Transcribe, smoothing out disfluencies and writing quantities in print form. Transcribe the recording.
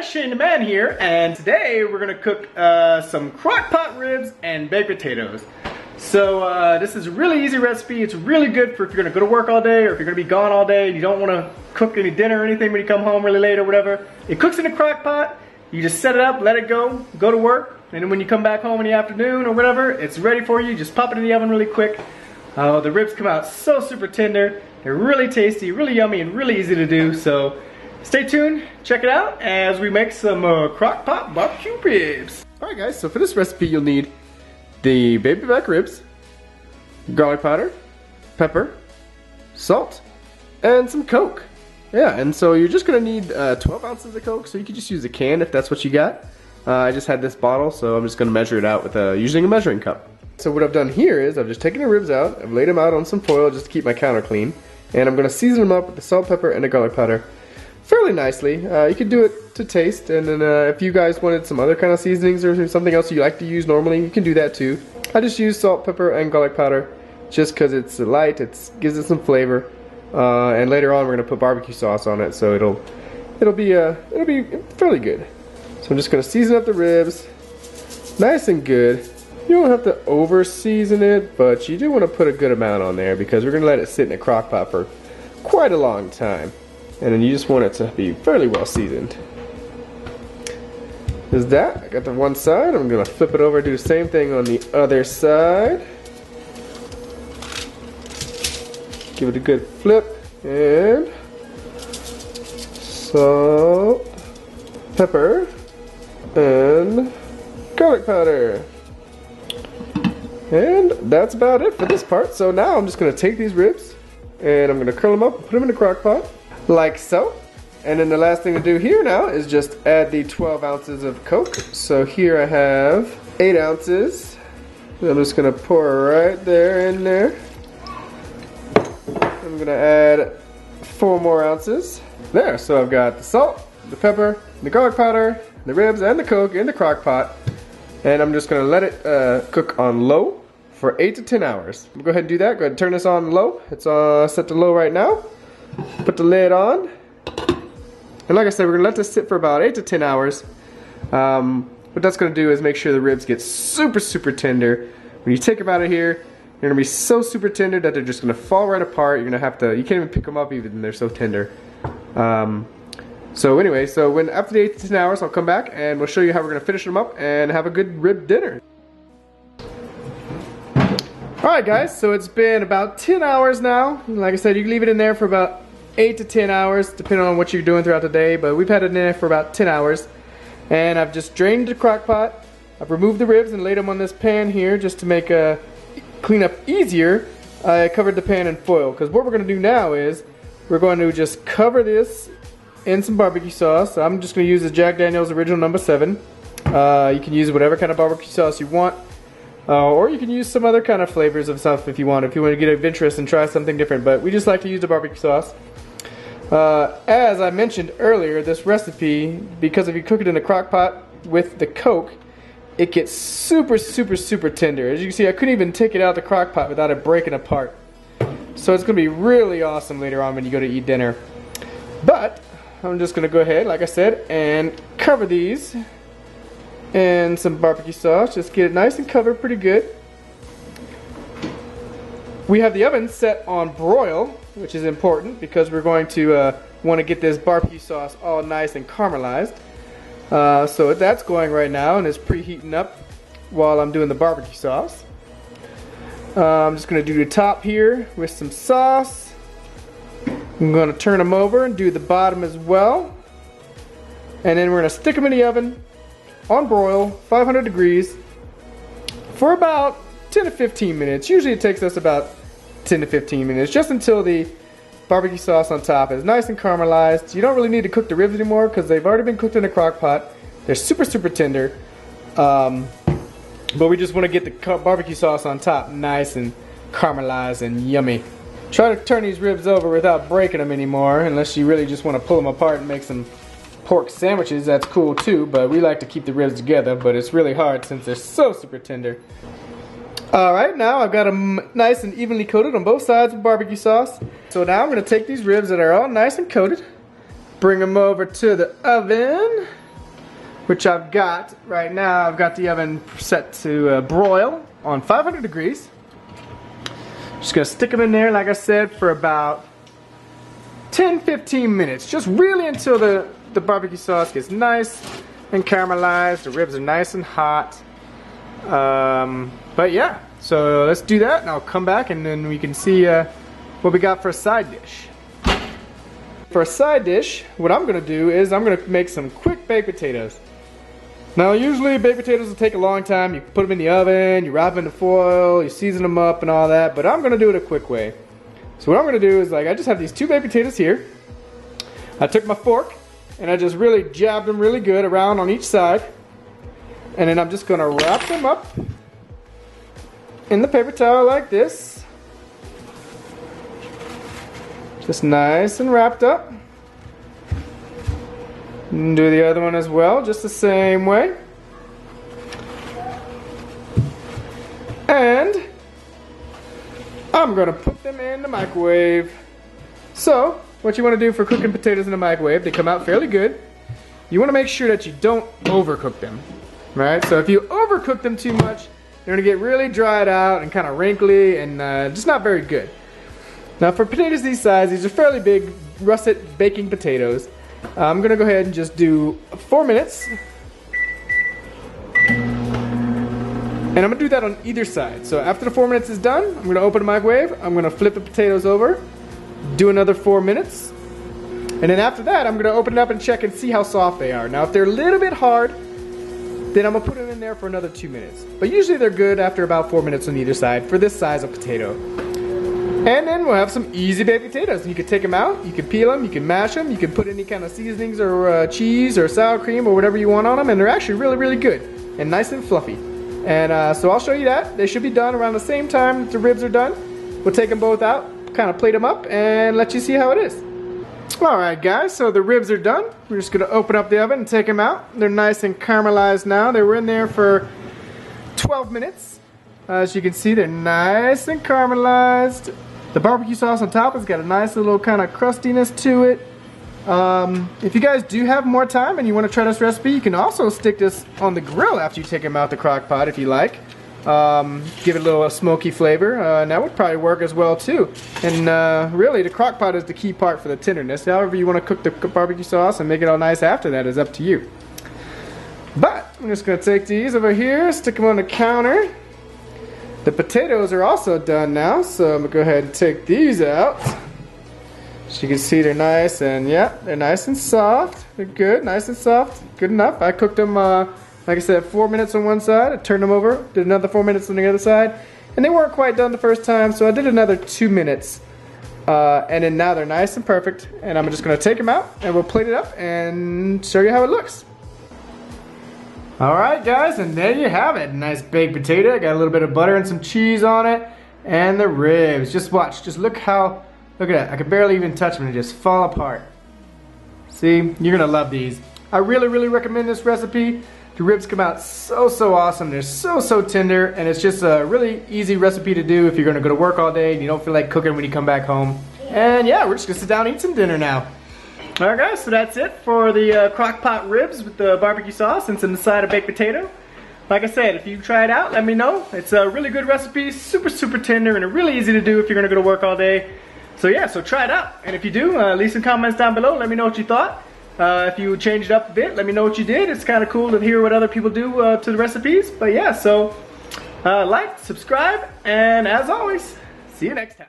guys, ShaneTheMan here, and today we're gonna cook some crock pot ribs and baked potatoes. So this is a really easy recipe. It's really good for if you're gonna go to work all day or if you're gonna be gone all day and you don't wanna cook any dinner or anything when you come home really late or whatever. It cooks in a crock pot. You just set it up, let it go to work, and then when you come back home in the afternoon or whatever, it's ready for you. Just pop it in the oven really quick. The ribs come out so super tender. They're really tasty, really yummy, and really easy to do. So stay tuned, check it out as we make some crock pot barbecue ribs. Alright guys, so for this recipe you'll need the baby back ribs, garlic powder, pepper, salt, and some Coke. Yeah, and so you're just going to need 12 ounces of Coke, so you can just use a can if that's what you got. I just had this bottle, so I'm just going to measure it out with using a measuring cup. So what I've done here is I've just taken the ribs out, I've laid them out on some foil just to keep my counter clean, and I'm going to season them up with the salt, pepper, and the garlic powder fairly nicely. You can do it to taste, and then if you guys wanted some other kind of seasonings or something else you like to use normally, you can do that too. I just use salt, pepper, and garlic powder just because it's light, it gives it some flavor, and later on we're going to put barbecue sauce on it, so it'll be fairly good. So I'm just going to season up the ribs nice and good. You don't have to over season it, but you do want to put a good amount on there because we're going to let it sit in a crock pot for quite a long time. And then you just want it to be fairly well seasoned. There's that. I got the one side. I'm going to flip it over, do the same thing on the other side. Give it a good flip. And salt, pepper, and garlic powder. And that's about it for this part. So now I'm just going to take these ribs and I'm going to curl them up and put them in the crock pot like so. And then the last thing to do here now is just add the 12 ounces of Coke. So here I have 8 ounces. I'm just going to pour right there in there. I'm going to add 4 more ounces. There, so I've got the salt, the pepper, the garlic powder, the ribs, and the Coke in the crock pot. And I'm just going to let it cook on low for 8 to 10 hours. Go ahead and do that. Go ahead and turn this on low. It's set to low right now. Put the lid on. And like I said, we're going to let this sit for about 8 to 10 hours. What that's going to do is make sure the ribs get super, super tender. When you take them out of here, they're going to be so super tender that they're just going to fall right apart. You're going to have to, you can't even pick them up even, they're so tender. So anyway, after the 8 to 10 hours, I'll come back and we'll show you how we're going to finish them up and have a good rib dinner. Alright guys, so it's been about 10 hours now. Like I said, you can leave it in there for about 8 to 10 hours, depending on what you're doing throughout the day, but we've had it in there for about 10 hours. And I've just drained the crock pot. I've removed the ribs and laid them on this pan here just to make cleanup easier. I covered the pan in foil, because what we're going to do now is we're going to just cover this in some barbecue sauce. I'm just going to use the Jack Daniel's Original No. 7. You can use whatever kind of barbecue sauce you want. Or you can use some other kind of flavors of stuff if you want to get adventurous and try something different. But we just like to use the barbecue sauce. As I mentioned earlier, this recipe, because if you cook it in a crock pot with the Coke, it gets super, super, super tender. As you can see, I couldn't even take it out of the crock pot without it breaking apart. So it's going to be really awesome later on when you go to eat dinner. But I'm just going to go ahead, like I said, and cover these in some barbecue sauce. Just get it nice and covered pretty good. We have the oven set on broil, which is important because we're going to want to get this barbecue sauce all nice and caramelized. So that's going right now and it's preheating up while I'm doing the barbecue sauce. I'm just going to do the top here with some sauce. I'm going to turn them over and do the bottom as well. And then we're going to stick them in the oven on broil, 500 degrees, for about 10 to 15 minutes. Usually it takes us about 10 to 15 minutes, just until the barbecue sauce on top is nice and caramelized. You don't really need to cook the ribs anymore because they've already been cooked in a crock pot. They're super, super tender. But we just want to get the barbecue sauce on top nice and caramelized and yummy. Try to turn these ribs over without breaking them anymore, unless you really just want to pull them apart and make some pork sandwiches. That's cool too, but we like to keep the ribs together, but it's really hard since they're so super tender. Alright, now I've got them nice and evenly coated on both sides with barbecue sauce. So now I'm going to take these ribs that are all nice and coated, bring them over to the oven. which I've got right now. I've got the oven set to broil on 500 degrees. Just gonna stick them in there, like I said, for about 10-15 minutes, just really until the barbecue sauce gets nice and caramelized. The ribs are nice and hot. But yeah, so let's do that, and I'll come back and then we can see what we got for a side dish. For a side dish, what I'm gonna do is I'm gonna make some quick baked potatoes. Now usually baked potatoes will take a long time. You put them in the oven, you wrap them in the foil, you season them up and all that, but I'm gonna do it a quick way. So what I'm gonna do is, like, I just have these 2 baked potatoes here. I took my fork and I just really jabbed them really good around on each side. And then I'm just gonna wrap them up in the paper towel like this. Just nice and wrapped up. And do the other one as well, just the same way. And I'm gonna put them in the microwave. So, what you wanna do for cooking potatoes in the microwave, they come out fairly good. You wanna make sure that you don't overcook them, right? So if you overcook them too much, they're gonna get really dried out and kind of wrinkly and just not very good. Now for potatoes these size, these are fairly big russet baking potatoes. I'm gonna go ahead and just do 4 minutes. And I'm gonna do that on either side. So after the 4 minutes is done, I'm gonna open the microwave, I'm gonna flip the potatoes over, do another 4 minutes. And then after that, I'm gonna open it up and check and see how soft they are. Now if they're a little bit hard, then I'm gonna put them in there for another 2 minutes. But usually they're good after about 4 minutes on either side for this size of potato. And then we'll have some easy baked potatoes. You can take them out, you can peel them, you can mash them, you can put any kind of seasonings or cheese or sour cream or whatever you want on them, and they're actually really, really good and nice and fluffy. And so I'll show you that. They should be done around the same time the ribs are done. We'll take them both out, kind of plate them up, and let you see how it is. Alright guys, so the ribs are done. We're just going to open up the oven and take them out. They're nice and caramelized now. They were in there for 12 minutes. As you can see, they're nice and caramelized. The barbecue sauce on top has got a nice little kind of crustiness to it. If you guys do have more time and you want to try this recipe, you can also stick this on the grill after you take them out the crock pot if you like. Give it a little smoky flavor, and that would probably work as well too. And really the crock pot is the key part for the tenderness. However you want to cook the barbecue sauce and make it all nice after that is up to you. But I'm just going to take these over here, stick them on the counter. The potatoes are also done now, so I'm going to go ahead and take these out. As you can see, they're nice, and yeah, they're nice and soft. They're good, nice and soft, good enough. I cooked them, like I said, 4 minutes on one side. I turned them over, did another 4 minutes on the other side, and they weren't quite done the first time, so I did another 2 minutes. And then now they're nice and perfect, and I'm just going to take them out, and we'll plate it up and show you how it looks. Alright guys, and there you have it. Nice baked potato. Got a little bit of butter and some cheese on it, and the ribs. Just watch, just look at that. I could barely even touch them and they just fall apart. See, you're gonna love these. I really, really recommend this recipe. The ribs come out so awesome. They're so tender, and it's just a really easy recipe to do if you're gonna go to work all day and you don't feel like cooking when you come back home. And yeah, we're just gonna sit down and eat some dinner now. Alright guys, so that's it for the crock pot ribs with the barbecue sauce and some side of baked potato. Like I said, if you try it out, let me know. It's a really good recipe, super tender, and really easy to do if you're gonna go to work all day. So yeah, so try it out. And if you do, leave some comments down below. Let me know what you thought. If you changed it up a bit, let me know what you did. It's kind of cool to hear what other people do to the recipes. But yeah, so like, subscribe, and as always, see you next time.